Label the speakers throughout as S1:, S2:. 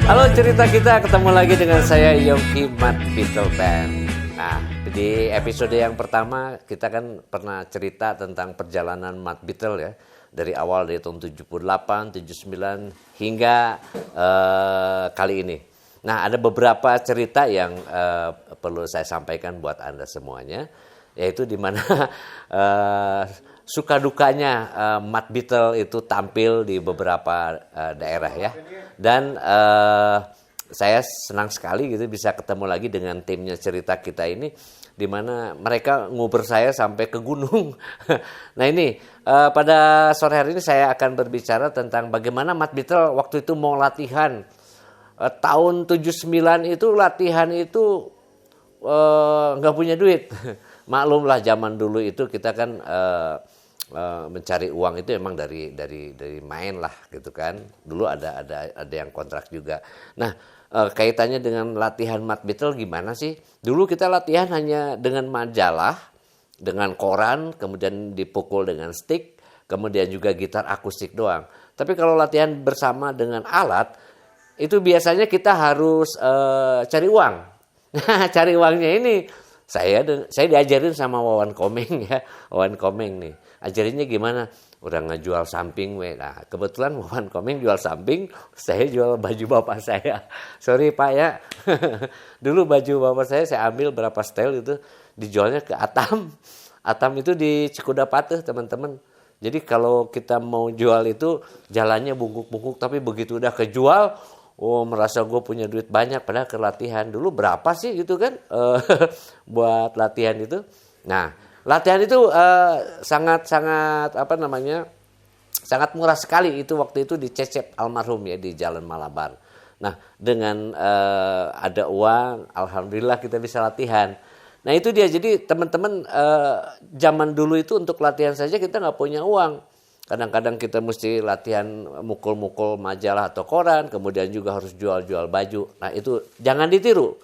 S1: Halo cerita kita, ketemu lagi dengan saya Yongki Mat Beatle Band. Nah, di episode yang pertama kita kan pernah cerita tentang perjalanan Mat Beatle ya. Dari awal dari tahun 78, 79 hingga kali ini. Nah, ada beberapa cerita yang perlu saya sampaikan buat Anda semuanya. Yaitu di mana suka dukanya Mat Beatle itu tampil di beberapa daerah ya. Dan saya senang sekali gitu bisa ketemu lagi dengan timnya cerita kita ini, di mana mereka nguber saya sampai ke gunung. Nah ini pada sore hari ini saya akan berbicara tentang bagaimana Mat Beatle waktu itu mau latihan. Tahun 79 itu latihan itu nggak punya duit. Maklumlah zaman dulu itu kita kan mencari uang itu emang dari main lah gitu kan. Dulu ada yang kontrak juga. Nah, kaitannya dengan latihan Mat Beatle gimana sih? Dulu kita latihan hanya dengan majalah, dengan koran, kemudian dipukul dengan stick, kemudian juga gitar akustik doang. Tapi kalau latihan bersama dengan alat, itu biasanya kita harus cari uang. Nah, cari uangnya ini saya diajarin sama Wawan Komeng ya. Wawan Komeng nih. Ajarinnya gimana? Udah ngejual samping we. Nah, kebetulan Wawan Komeng jual samping, saya jual baju bapak saya. Sorry Pak ya. Dulu baju bapak saya ambil berapa setel itu dijualnya ke Atam. Atam itu di Cikudapatuh, teman-teman. Jadi kalau kita mau jual itu jalannya bungkuk-bungkuk, tapi begitu udah kejual, oh merasa gue punya duit banyak, padahal ke latihan dulu berapa sih gitu kan buat latihan itu. Nah latihan itu sangat murah sekali itu waktu itu di Cecep almarhum ya di Jalan Malabar. Nah dengan ada uang, alhamdulillah kita bisa latihan. Nah itu dia, jadi teman-teman zaman dulu itu untuk latihan saja kita nggak punya uang. Kadang-kadang kita mesti latihan mukul-mukul majalah atau koran, kemudian juga harus jual-jual baju. Nah itu jangan ditiru,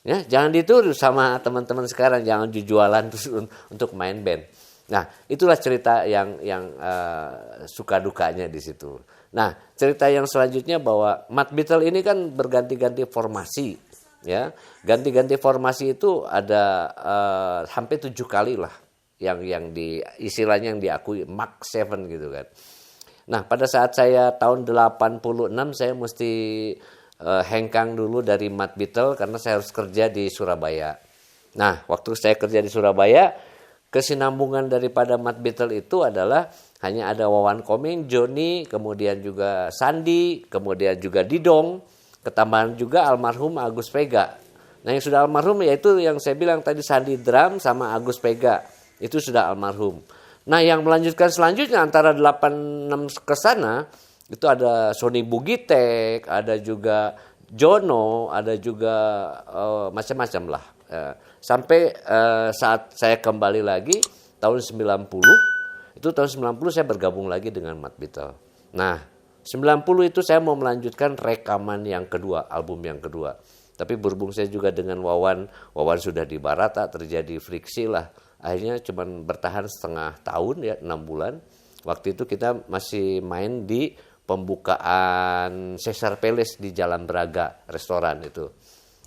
S1: ya jangan ditiru sama teman-teman sekarang, jangan jualan terus untuk main band. Nah itulah cerita yang suka dukanya di situ. Nah cerita yang selanjutnya bahwa Mat Beatle ini kan berganti-ganti formasi, ya ganti-ganti formasi itu ada hampir 7 kali lah. Yang istilahnya yang diakui Mark 7 gitu kan. Nah pada saat saya tahun 86 saya mesti hengkang dulu dari Mat Beatle karena saya harus kerja di Surabaya. Nah waktu saya kerja di Surabaya, kesinambungan daripada Mat Beatle itu adalah hanya ada Wawan Komeng, Johnny, kemudian juga Sandi, kemudian juga Didong, ketambahan juga almarhum Agus Pega. Nah yang sudah almarhum yaitu yang saya bilang tadi Sandi drum sama Agus Pega. Itu sudah almarhum. Nah yang melanjutkan selanjutnya antara 86 ke sana itu ada Sony Bugitek, ada juga Jono, ada juga macam-macam lah. Sampai saat saya kembali lagi tahun 90, itu tahun 90 saya bergabung lagi dengan Mat Beatle. Nah 90 itu saya mau melanjutkan rekaman yang kedua, album yang kedua. Tapi berhubung saya juga dengan Wawan sudah di Barata, terjadi friksi lah. Akhirnya cuma bertahan setengah tahun ya, 6 bulan. Waktu itu kita masih main di pembukaan Caesar Palace di Jalan Braga, restoran itu.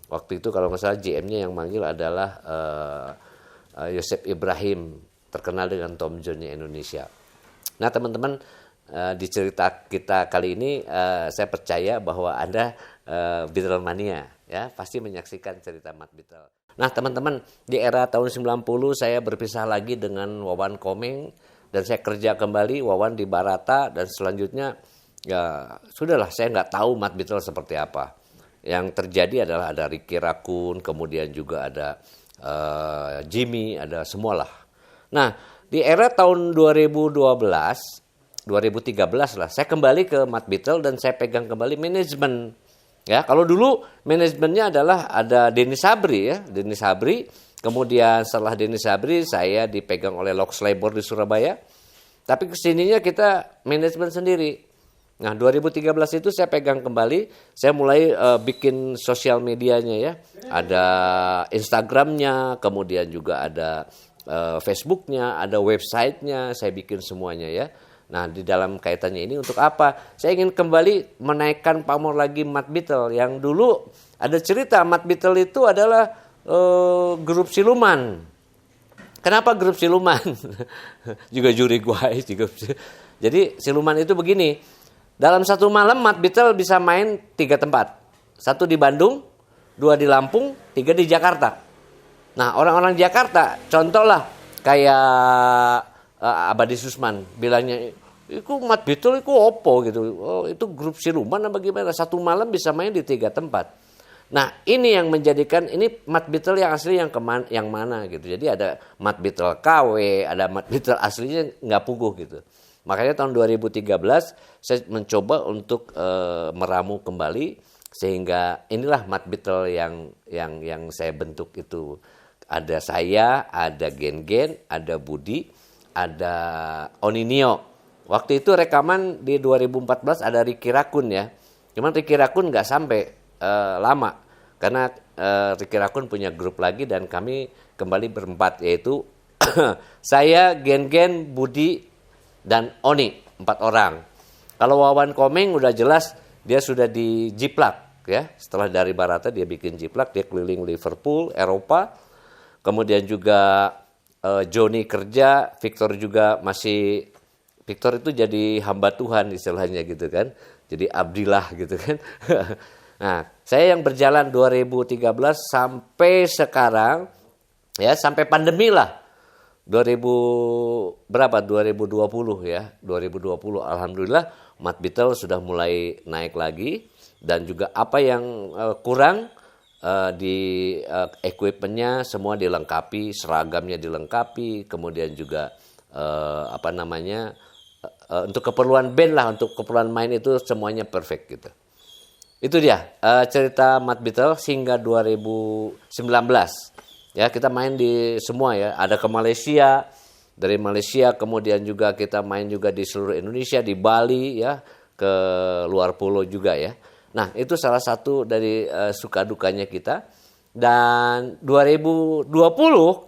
S1: Waktu itu kalau nggak salah GM-nya yang manggil adalah Yosep Ibrahim, terkenal dengan Tom Jones-nya Indonesia. Nah teman-teman, di cerita kita kali ini saya percaya bahwa Anda Beatle mania ya, pasti menyaksikan cerita Mat Beatle. Nah teman-teman, di era tahun 90 saya berpisah lagi dengan Wawan Komeng dan saya kerja kembali Wawan di Barata, dan selanjutnya ya sudahlah saya nggak tahu Mat Beatle seperti apa. Yang terjadi adalah ada Ricky Rakun, kemudian juga ada Jimmy, ada semualah. Nah di era tahun 2013 lah saya kembali ke Mat Beatle dan saya pegang kembali manajemen. Ya, kalau dulu manajemennya adalah ada Denny Sabri ya, Denny Sabri. Kemudian setelah Denny Sabri saya dipegang oleh Lox Labor di Surabaya. Tapi kesininya kita manajemen sendiri. Nah 2013 itu saya pegang kembali, saya mulai bikin sosial medianya ya. Ada Instagramnya, kemudian juga ada Facebooknya, ada websitenya, saya bikin semuanya ya. Nah, di dalam kaitannya ini untuk apa? Saya ingin kembali menaikkan pamor lagi Mad Beetle yang dulu ada cerita Mad Beetle itu adalah grup siluman. Kenapa grup siluman? Juga juri guys juga. Jadi siluman itu begini. Dalam satu malam Mad Beetle bisa main 3 tempat. 1 di Bandung, 2 di Lampung, 3 di Jakarta. Nah, orang-orang Jakarta contohlah kayak Abadi Susman bilangnya, itu Mad Beetle itu opo gitu. Oh, itu grup siluman apa gimana? Satu malam bisa main di 3 tempat. Nah, ini yang menjadikan ini Mad Beetle yang asli yang mana gitu. Jadi ada Mad Beetle KW, ada Mad Beetle aslinya nggak puguh gitu. Makanya tahun 2013 saya mencoba untuk meramu kembali sehingga inilah Mad Beetle yang saya bentuk itu. Ada saya, ada Gen-Gen, ada Budi, ada Oninio. Waktu itu rekaman di 2014 ada Ricky Rakun ya. Cuman Ricky Rakun nggak sampai lama karena Ricky Rakun punya grup lagi dan kami kembali berempat yaitu saya, Gen-Gen, Budi dan Oni, 4 orang. Kalau Wawan Komeng udah jelas dia sudah di Jiplak ya. Setelah dari Barata dia bikin Jiplak, dia keliling Liverpool, Eropa. Kemudian juga Joni kerja, Victor juga masih Victor itu jadi hamba Tuhan istilahnya gitu kan. Jadi abdilah gitu kan. Nah, saya yang berjalan 2013 sampai sekarang ya, sampai pandemi lah. 2020 ya. 2020 alhamdulillah Mad Beetle sudah mulai naik lagi dan juga apa yang kurang di equipmentnya semua dilengkapi, seragamnya dilengkapi, kemudian juga untuk keperluan band lah, untuk keperluan main itu semuanya perfect gitu. Itu dia cerita Mad Beetle hingga 2019 ya, kita main di semua ya, ada ke Malaysia, dari Malaysia kemudian juga kita main juga di seluruh Indonesia, di Bali ya, ke luar pulau juga ya. Nah, itu salah satu dari suka dukanya kita. Dan 2020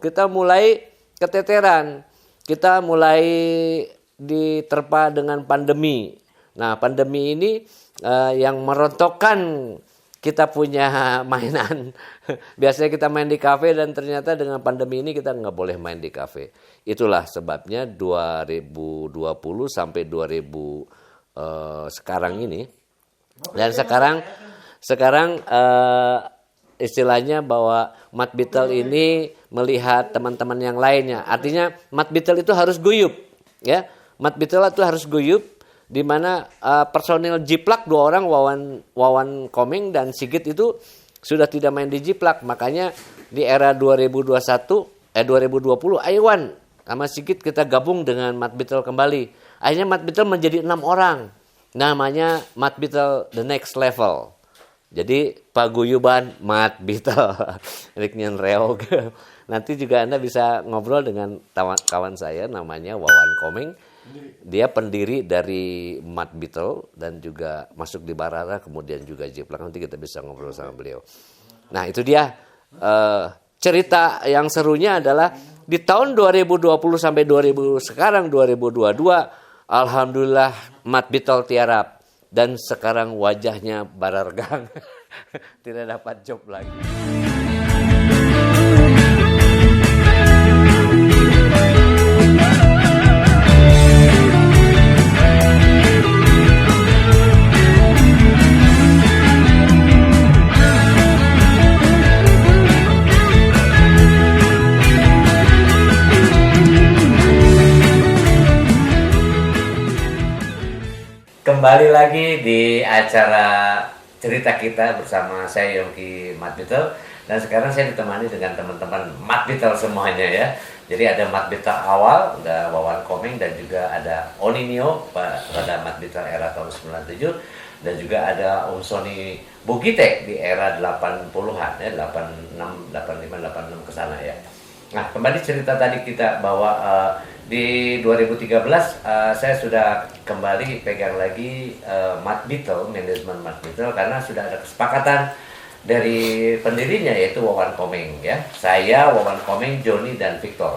S1: kita mulai keteteran, kita mulai diterpa dengan pandemi. Nah, pandemi ini yang merontokkan kita punya mainan. Biasanya kita main di kafe dan ternyata dengan pandemi ini kita nggak boleh main di kafe. Itulah sebabnya 2020 sampai 2000 sekarang ini. Dan sekarang istilahnya bahwa Mad Beetle ini melihat teman-teman yang lainnya. Artinya Mad Beetle itu harus guyup, ya. Mad Beetle itu harus guyup, di mana personil Jiplak 2 orang, Wawan Komeng dan Sigit itu sudah tidak main di Jiplak. Makanya di era 2020 ayo Wan sama Sigit kita gabung dengan Mad Beetle kembali. Akhirnya Mad Beetle menjadi 6 orang. Namanya Mad Beetle The Next Level. Jadi paguyuban Mad Beetle. Riknian Reog. Nanti juga Anda bisa ngobrol dengan kawan saya namanya Wawan Komeng. Dia pendiri dari Mad Beetle dan juga masuk di Barata, kemudian juga Jiplak. Nanti kita bisa ngobrol sama beliau. Nah, itu dia cerita yang serunya adalah di tahun 2020 sampai 2000 sekarang 2022, alhamdulillah Mad Beetle tiarap dan sekarang wajahnya barargang. Tidak dapat job lagi. Kembali lagi di acara cerita kita bersama saya Yongki Mad Beetle, dan sekarang saya ditemani dengan teman-teman Mad Beetle semuanya ya. Jadi ada Mad Beetle awal, ada Wawan Komeng dan juga ada Oninio pada Mad Beetle era tahun 97 dan juga ada Sony Bugite di era 80-an ya, 86, 85, 86 ke sana ya. Nah, kembali cerita tadi kita bahwa di 2013 saya sudah kembali pegang lagi Mad Beetle, manajemen Mad Beetle, karena sudah ada kesepakatan dari pendirinya yaitu Wawan Komeng ya. Saya, Wawan Komeng, Joni dan Victor.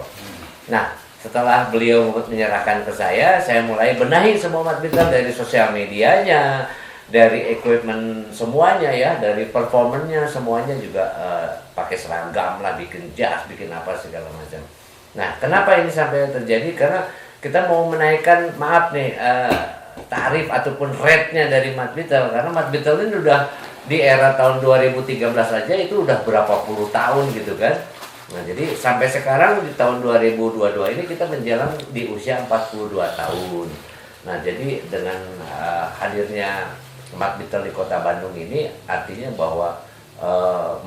S1: Nah, setelah beliau menyerahkan ke saya mulai benahi semua Mat Bitel, dari sosial medianya, dari equipment semuanya ya, dari performanya semuanya juga pakai seragam lah, bikin jas, bikin apa segala macam. Nah, kenapa ini sampai terjadi? Karena kita mau menaikkan, maaf nih, tarif ataupun rate-nya dari Mat Bitel, karena Mat Bitel ini udah di era tahun 2013 aja itu udah berapa puluh tahun gitu kan. Nah, jadi sampai sekarang di tahun 2022 ini kita menjelang di usia 42 tahun. Nah, jadi dengan hadirnya Mat Bitel di Kota Bandung ini artinya bahwa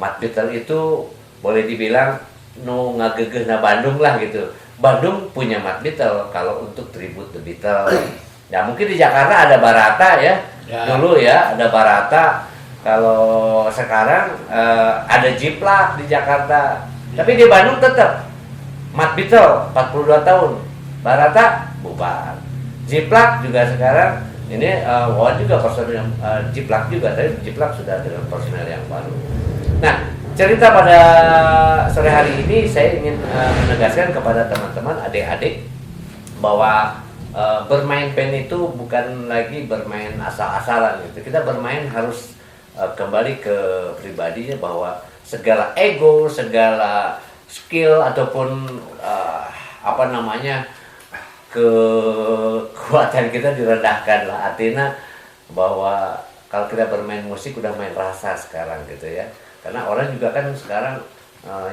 S1: Mat Bitel itu boleh dibilang nu ngagegeh na Bandung lah gitu. Bandung punya Mat Bitel kalau untuk tribute The Beatles. Ya mungkin di Jakarta ada Barata ya. Dulu ya ada Barata. Kalau sekarang ada Jiplak di Jakarta. Tapi di Bandung tetap Mat Bitel 42 tahun. Barata bubar. Jiplak juga sekarang ini Wawan juga personil Jiplak juga, tapi Jiplak sudah dengan personil yang baru. Nah, cerita pada sore hari ini saya ingin menegaskan kepada teman-teman, adik-adik, bahwa bermain band itu bukan lagi bermain asal-asalan gitu. Kita bermain harus kembali ke pribadinya, bahwa segala ego, segala skill ataupun kekuatan kita direndahkan lah. Artinya bahwa kalau kita bermain musik udah main rasa sekarang gitu ya. Karena orang juga kan sekarang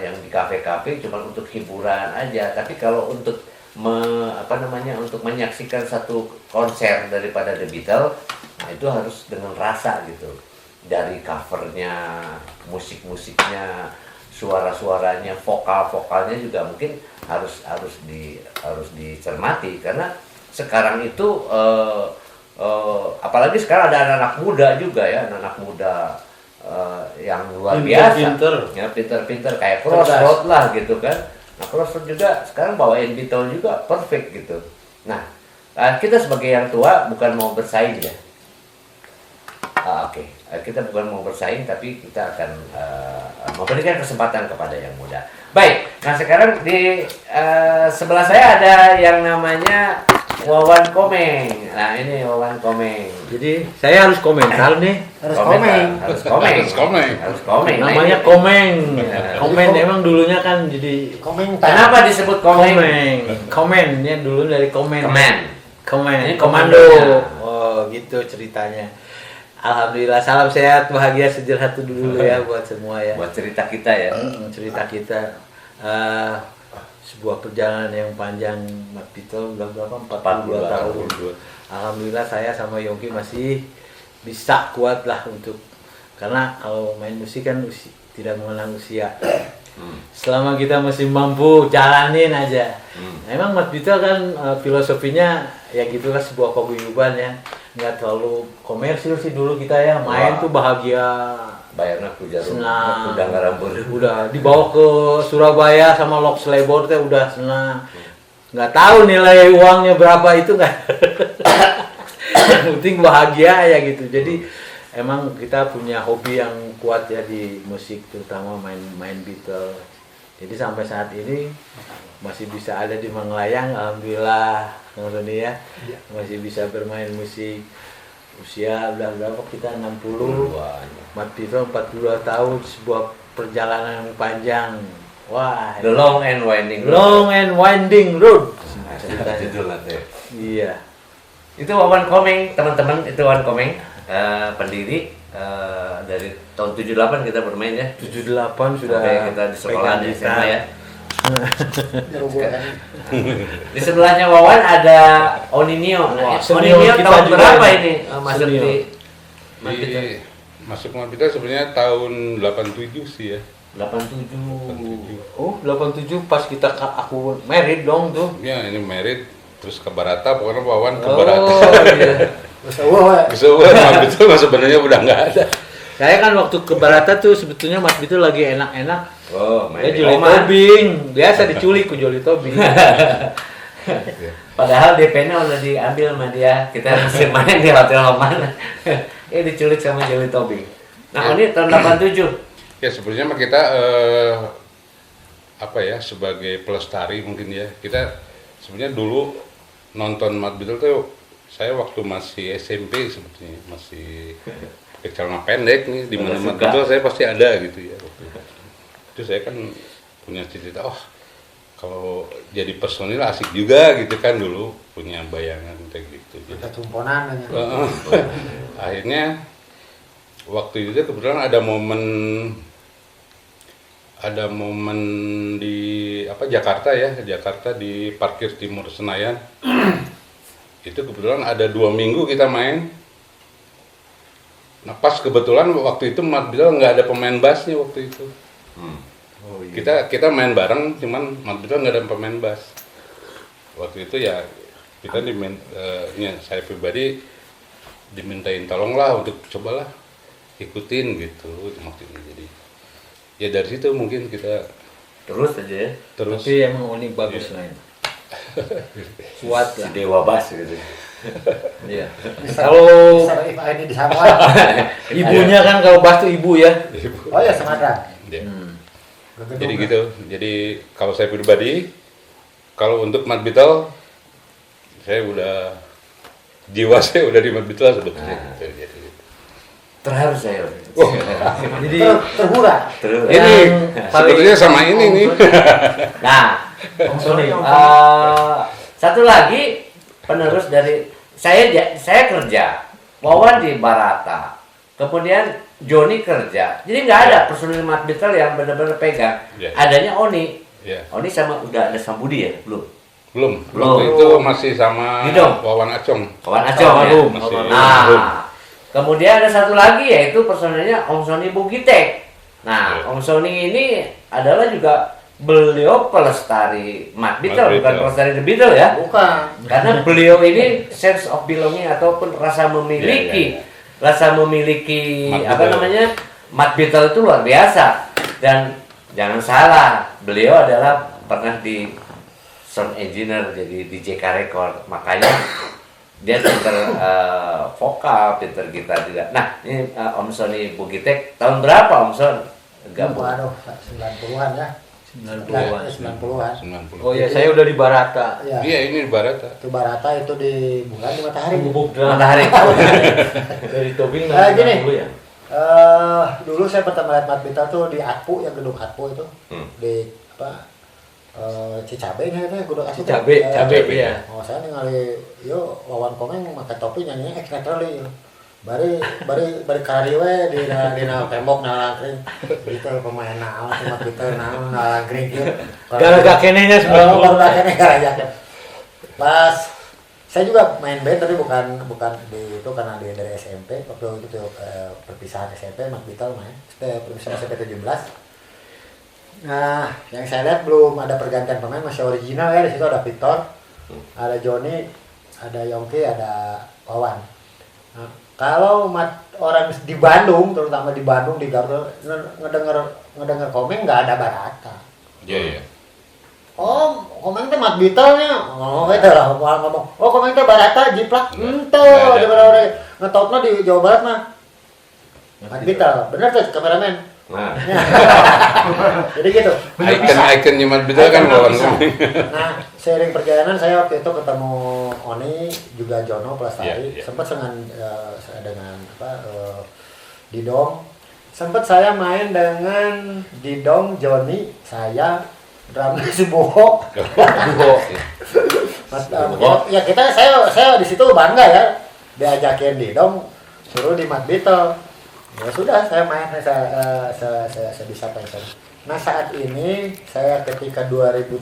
S1: yang di kafe-kafe cuma untuk hiburan aja. Tapi kalau untuk untuk menyaksikan satu konser daripada The Beatles, nah itu harus dengan rasa gitu. Dari covernya, musik-musiknya, suara-suaranya, vokal-vokalnya juga mungkin harus dicermati, karena sekarang itu apalagi sekarang ada anak-anak muda juga ya, anak-anak muda yang luar biasa, ya pinter-pinter kayak Crossroad lah gitu kan. Nah, Crossroad juga sekarang bawain Beatles juga perfect gitu. Nah, kita sebagai yang tua bukan mau bersaing ya. Oke. Kita bukan mau bersaing, tapi kita akan memberikan kesempatan kepada yang muda. Baik, nah sekarang di sebelah saya ada yang namanya Wawan Komeng. Nah ini Wawan Komeng.
S2: Jadi saya harus komentar nih.
S1: Harus komeng.
S2: Namanya Komeng. Komeng emang dulunya kan jadi
S3: Komeng.
S1: Kenapa disebut Komeng?
S2: Komennya dulu dari komen.
S1: Ini
S2: Komando. Oh gitu ceritanya. Alhamdulillah, salam sehat, bahagia, sejahtera dulu ya buat semua ya.
S1: Buat cerita kita ya.
S2: Cerita kita sebuah perjalanan yang panjang. Mat Bitel udah berapa? 42 tahun. Alhamdulillah saya sama Yongki masih bisa kuat lah untuk, karena kalau main musik kan tidak mengenal usia. Selama kita masih mampu jalanin aja. Emang Mat Bitel kan filosofinya ya gitulah, sebuah paguyuban ya. Nggak terlalu komersil sih dulu kita ya, main tuh bahagia,
S1: bayarnya ku jarum,
S2: senang,
S1: udah ngarambur,
S2: udah dibawa ke Surabaya sama Lok Selebor teh udah senang, nggak tahu nilai uangnya berapa itu nggak, yang penting bahagia ya gitu. Jadi emang kita punya hobi yang kuat ya di musik, terutama main Beatles. Jadi sampai saat ini masih bisa ada di Manglayang, alhamdulillah, Roni ya, masih bisa bermain musik. Usia udah berapa kita, 60, Mat Bitel 42 tahun, sebuah perjalanan yang panjang. Wah,
S1: The Long and Winding Road.
S2: Long and Winding Road. Iya.
S1: Itu Wawan Komeng, teman-teman, itu Wawan Komeng, pendiri dari tahun 78 kita bermain ya.
S2: 78 sudah.
S1: Sampai kita di sekolah di SMA ya.
S3: Kan?
S1: Di sebelahnya Wawan ada Oninio. Nah, Oninio tahun berapa ini masuk di
S4: masuk Mat Bitel sebenarnya tahun 87 sih ya.
S1: 87.
S2: Oh, 87 pas aku married dong tuh.
S4: Ya, ini merit terus ke Barata, pokoknya Wawan ke Barata.
S2: Iya.
S4: Bisa Mat Bitel sebenarnya udah nggak ada.
S2: Saya kan waktu ke Barata tuh sebetulnya Mat Bitel lagi enak-enak.
S1: Main
S2: Joli Tobing, biasa diculik ku Joli Tobing.
S1: Padahal DP-nya udah diambil sama dia. Kita masih main di Hotel Oman. Diculik sama Joli Tobing. Nah, ini tahun 87.
S4: Ya sebenarnya mah kita sebagai pelestari mungkin ya. Kita sebenarnya dulu nonton Mad Beatles tuh saya waktu masih SMP sebetulnya, masih pakai celana pendek nih, di mana Mad Beatles saya pasti ada gitu ya. Itu saya kan punya cita-cita, kalau jadi personil asik juga gitu kan, dulu punya bayangan kayak gitu.
S3: Kita tumponan aja.
S4: Akhirnya waktu itu kebetulan ada momen di Jakarta di parkir timur Senayan. Itu kebetulan ada 2 minggu kita main. Nah pas kebetulan waktu itu Mad Beatles nggak ada pemain bassnya waktu itu.
S1: Oh, iya.
S4: Kita main bareng, cuman Mad Beatles nggak ada pemain bass. Waktu itu ya kita saya pribadi dimintain tolonglah untuk cobalah ikutin gitu waktu itu. Jadi ya dari situ mungkin kita
S1: Terus aja ya.
S4: terus.
S2: Tapi emang unik bagus lah ini. Kuat
S1: Si
S2: lah.
S1: Dewa Bass gitu.
S2: Iya.
S3: Kalau
S2: Kalau
S3: ini di sana.
S2: ibunya kan kalau bass tuh ibu ya.
S3: Oh ya Sumatera.
S4: Ya.
S2: Hmm.
S4: Jadi gitu. Jadi kalau saya pribadi, kalau untuk Mad Beatles, jiwa saya udah di Mad Beatles sebetulnya. Jadi,
S1: Terharu saya.
S2: Jadi
S3: Terhura.
S1: Terus.
S4: ini
S2: paling-
S4: sebetulnya sama ini nih.
S1: Nah,
S2: Sony.
S1: satu lagi penerus dari saya kerja, Wawan di Barata, kemudian Joni kerja. Jadi nggak ada personil Mad Beatles yang benar-benar pegang.
S4: Ya.
S1: Adanya Oni.
S4: Ya,
S1: Oni sama udah ada Sambudi ya, belum?
S4: belum.
S1: Belum.
S4: Waktu itu masih sama
S1: Gitu.
S4: Wawan Acong.
S1: Kawan Acong ya.
S2: Almarhum.
S4: Masih
S1: Nah,
S4: almarhum.
S1: kemudian ada satu lagi yaitu personilnya Om Sony Bugitek. Nah,
S4: Ya.
S1: Om Sony ini adalah juga beliau pelestari Mad Beatles,
S4: Mad
S1: bukan
S4: Beatles.
S1: pelestari The Beatles ya.
S3: Bukan.
S1: Karena beliau ini sense of belonging ataupun rasa memiliki, rasa memiliki
S4: Mad
S1: apa
S4: Beatles.
S1: namanya Mad Beatles itu luar biasa. Dan jangan salah, beliau adalah pernah di sound engineer jadi di JK Record, makanya dia pinter vokal, pinter gitar juga. Nah, ini Om Sony Bugitek tahun berapa Om Son? Gabung.
S3: Aduh, 90-an ya.
S2: 90-an.
S3: 90-an.
S4: 90.
S2: Oh ya, saya udah di Barata.
S3: Iya.
S4: Iya, ini di Barata.
S3: Itu Barata itu di bulan di Matahari.
S2: Bubuk drama.
S1: Matahari.
S2: Dari Tobing
S3: Gini.
S2: dulu ya.
S3: Dulu saya pertama lihat Mad Beatles tuh di Atpu, yang gedung Atpu itu. Di Cicabe nya itu gedung Atpu.
S2: Cabe, cabe
S4: Cabe,
S2: ya.
S3: Oh, saya ningali yo Wawan Komeng pakai topi nyanyinya Ex Naturally. Bari kari we di tembok nalangkring. Itu pemain naon si Mad Beatles naon nalangkring kieu.
S2: Gara-gara kenehnya
S3: Oh, baru
S2: semua.
S3: akhirnya aja. Pas saya juga main band tapi bukan di itu karena dari SMP waktu itu perpisahan SMP Mad Beatles main perpisahan SMP 17. Nah, yang saya lihat belum ada pergantian pemain, masih original ya. Di situ ada Victor, ada Johnny, ada Yongki, ada Wawan. Nah, kalau orang di Bandung, terutama di Bandung di Garut ngedenger Komeng nggak ada Barata.
S4: Iya, iya.
S3: Oh, Komeng teh Mad Beatles-nya. Oh, itu lah ngomong. Oh, Komeng teh Barata jiplak. Ente, di mana ngetopna di Jawa Barat mah. Mad Beatles. Bener tuh kameramen.
S1: Nah,
S3: Jadi gitu.
S4: Icon-iconnya Mad Beatles kan Wawan Komeng.
S3: Nah, seiring perjalanan saya waktu itu ketemu Oni, juga Jono
S4: Iya,
S3: Pelastari.
S4: iya.
S3: Sempat dengan Didong. Sempat saya main dengan Didong, Joni, saya, drumnya si Boho. Ya saya di situ bangga ya, diajakin Didong suruh di Mad Beatles. Ya sudah, saya main, saya bisa pensiun. Nah saat ini saya ketika 2015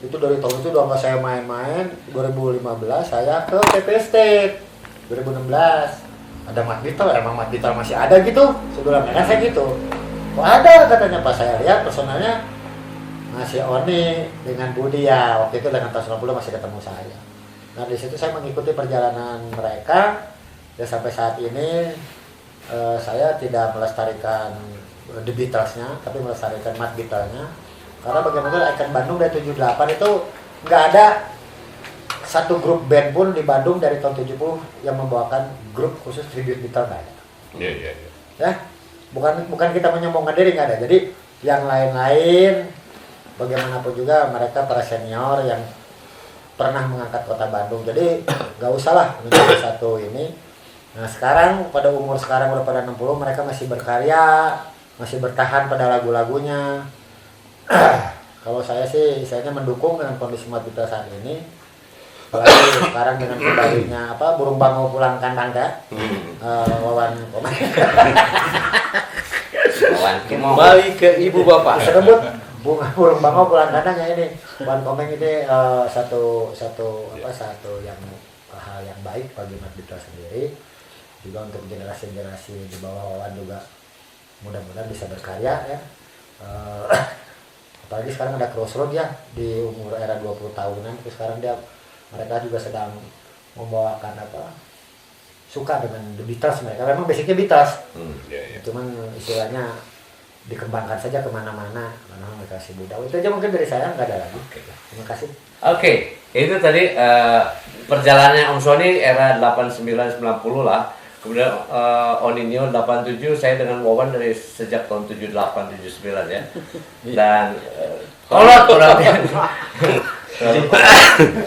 S3: itu dari tahun itu udah nggak saya main-main. 2015 saya ke TP State. 2016 ada Mad Beatles, emang Mad Beatles masih ada gitu. Sebelum mereka saya gitu. Kok ada katanya, pas saya lihat personalnya masih Oni dengan Budi ya. Waktu itu dengan tahun 90 masih ketemu saya. Nah di situ saya mengikuti perjalanan mereka. Ya sampai saat ini saya tidak melestarikan The Beatles-nya, tapi melestarikan Mad Beatles-nya. Karena bagaimana Icon Bandung dari 78 itu nggak ada satu grup band pun di Bandung dari tahun 70 yang membawakan grup khusus tribute Beatles, nggak ada.
S4: Iya, iya, iya.
S3: Ya, bukan kita menyombongkan diri, nggak ada. Jadi yang lain-lain bagaimanapun juga mereka para senior yang pernah mengangkat kota Bandung, jadi nggak usah lah menjadi satu ini. Nah sekarang pada umur sekarang udah pada 60 mereka masih berkarya, masih bertahan pada lagu-lagunya. Kalau saya sih istilahnya mendukung dengan kondisi Mat Bitel saat ini. Apalagi sekarang dengan kembalinya burung bangau pulang kandang Wawan Komeng.
S1: Wawan
S2: Kembali ke ibu bapak.
S3: Disebut burung bangau pulang kandang ya ini. Wawan Komeng ini satu yang hal yang baik bagi Mat Bitel sendiri. Juga untuk generasi-generasi di bawah Wawan juga mudah-mudahan bisa berkarya ya. Apalagi sekarang ada Crossroad ya di umur era 20 tahunan, terus sekarang mereka juga sedang membawakan suka dengan The Beatles. Mereka memang basicnya Beatles, cuman istilahnya dikembangkan saja kemana-mana karena mereka si muda. Itu aja mungkin dari saya, nggak ada lagi. Terima kasih.
S1: Oke, itu tadi perjalanannya Om Sony era 89-90 lah. Kemudian Oninio 87, saya dengan Wawan dari sejak tahun 78-79 ya. Dan kolot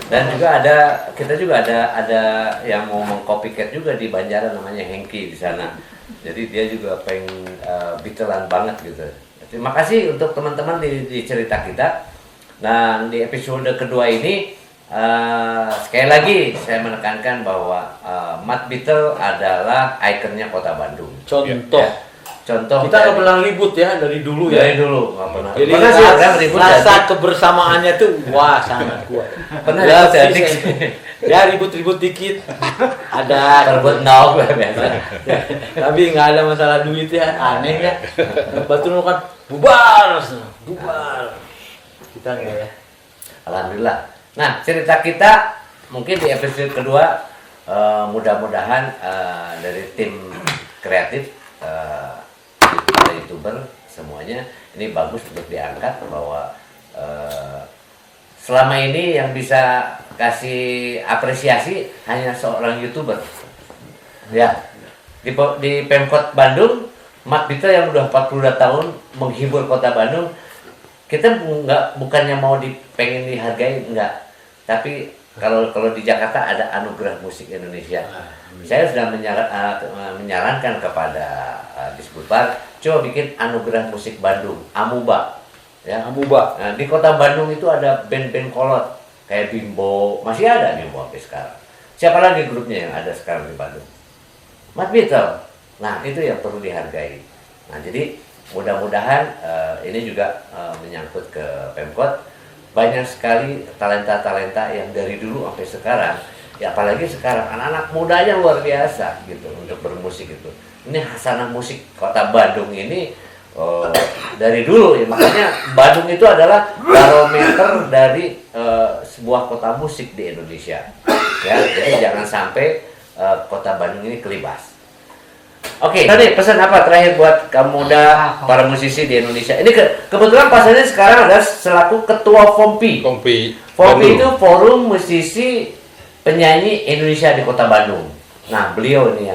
S1: dan juga kita juga ada yang mau meng-copycat juga di Banjaran, namanya Hengki di sana. Jadi dia juga pengen Beatlean banget gitu. Terima kasih untuk teman-teman di cerita kita. Nah di episode kedua ini sekali lagi saya menekankan bahwa Mat Bitel adalah ikonnya kota Bandung.
S2: Contoh.
S1: Ya. Contoh
S2: Kita nggak pernah ribut ya dari dulu ya.
S1: Dari dulu nggak pernah.
S2: Jadi
S1: Pernah sih ada ribut
S2: rasa kebersamaannya tuh wah sangat kuat.
S1: Pernah
S2: Ya,
S1: ribut ya, Dik?
S2: ya ribut-ribut dikit. Ada.
S1: Terbut nol biasa.
S2: Tapi nggak ada masalah duit ya, aneh ya. Batu kan bubar. Kita nggak ya.
S1: Alhamdulillah. Nah cerita kita mungkin di episode kedua mudah-mudahan dari tim kreatif para YouTuber semuanya ini bagus untuk diangkat bahwa selama ini yang bisa kasih apresiasi hanya seorang YouTuber ya di Pemkot Bandung. Mat Bitel yang udah 42 tahun menghibur kota Bandung, kita bukannya mau pengen dihargai, enggak, tapi kalau di Jakarta ada anugerah musik Indonesia. Saya sudah menyarankan kepada Disbudpar, coba bikin anugerah musik Bandung, Amuba. Ya,
S2: Amuba.
S1: Nah, di kota Bandung itu ada band-band kolot kayak Bimbo, masih ada Bimbo sampai sekarang. Siapa lagi grupnya yang ada sekarang di Bandung? Mat Bitel. Nah, itu yang perlu dihargai. Nah, jadi mudah-mudahan ini juga menyangkut ke Pemkot. Banyak sekali talenta-talenta yang dari dulu sampai sekarang, ya apalagi sekarang anak-anak mudanya luar biasa gitu untuk bermusik itu. Ini hasanah musik kota Bandung ini dari dulu ya, makanya Bandung itu adalah barometer dari sebuah kota musik di Indonesia. Ya, jadi jangan sampai kota Bandung ini kelibas. Oke, tadi pesan apa terakhir buat kamu muda para musisi di Indonesia? Ini kebetulan Pak Sony sekarang adalah selaku ketua FOMPI. FOMPI itu Forum Musisi Penyanyi Indonesia di Kota Bandung. Nah, beliau ini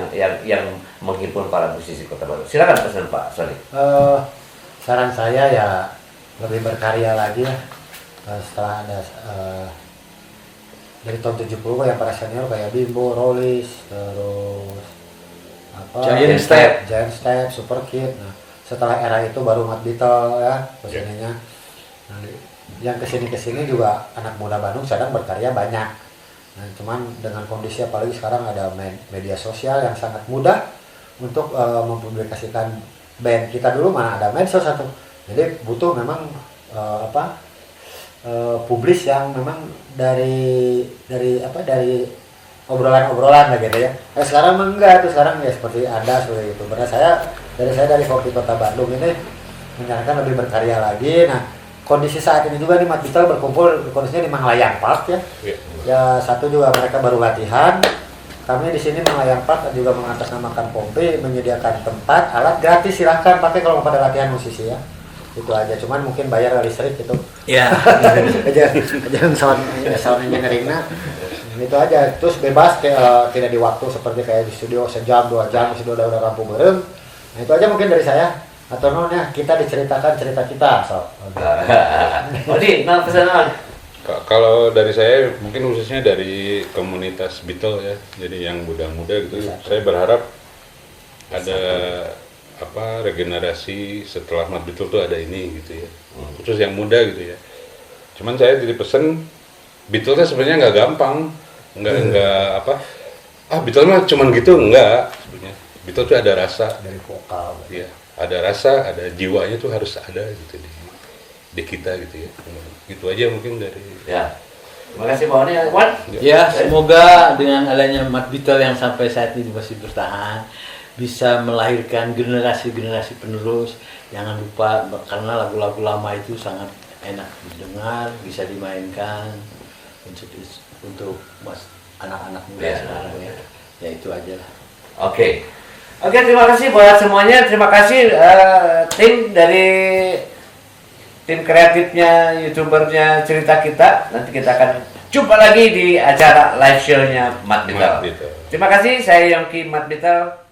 S1: yang menghibur para musisi Kota Bandung. Silakan pesan Pak Sony.
S3: Saran saya ya lebih berkarya lagi ya. Setelah ada dari tahun 70 yang para senior kayak Bimbo, Rolis, terus
S2: Giant
S3: Step, Super Kid. Nah, setelah era itu baru Mat Bitel ya posisinya. Nah, yang kesini juga anak muda Bandung sedang berkarya banyak. Nah, cuman dengan kondisi apalagi sekarang ada media sosial yang sangat mudah untuk mempublikasikan band. Kita dulu mana ada medsos satu. Jadi butuh memang publis yang memang dari obrolan-obrolan lah gitu ya. Sekarang enggak tuh, sekarang ya seperti Anda seperti itu. Benar saya dari Kopi Kota Bandung ini menyarankan lebih berkarya lagi. Nah, kondisi saat ini juga di Mat Bitel berkumpul kondisinya di Manglayang Park ya. Ya satu juga mereka baru latihan. Kami di sini Manglayang Park juga mengatasnamakan Pompi menyediakan tempat, alat gratis, silahkan pakai kalau mau pada latihan musisi ya. Itu aja, cuman mungkin bayar listrik gitu.
S2: Ya.
S3: aja sound engineering-nya. Itu aja, terus bebas tidak di waktu seperti kayak di studio sejam 2 jam sudah lampu berem. Nah itu aja mungkin dari saya. atau nonnya kita diceritakan cerita kita so.
S1: Odi, mau pesan non?
S4: Kalau dari saya mungkin khususnya dari komunitas Beatle ya, jadi yang muda-muda gitu, saya berharap ada apa regenerasi setelah Mad Beatle tuh ada ini gitu ya, khusus yang muda gitu ya. Cuman saya jadi pesen Beatle sebenarnya nggak gampang, nggak apa, Beatle mah cuman gitu enggak sebenarnya. Beatle tuh ada rasa
S3: Dari vokal
S4: ya, ada rasa, ada jiwanya tuh harus ada gitu di kita gitu ya. Gitu aja mungkin dari
S1: Ya. Terima kasih Pak Oni. Wan.
S2: Ya, semoga dengan adanya Mad Beatle yang sampai saat ini masih bertahan bisa melahirkan generasi-generasi penerus. Jangan lupa karena lagu-lagu lama itu sangat enak didengar, bisa dimainkan untuk anak-anak muda sekarang ya. Ya itu aja lah.
S1: Oke. Oke, terima kasih buat semuanya. Terima kasih tim dari tim kreatifnya, youtubernya cerita kita. Nanti kita akan jumpa lagi di acara live show-nya Mad Beatle.
S4: Mad Beatle.
S1: Terima kasih, saya Yongki Mad Beatle.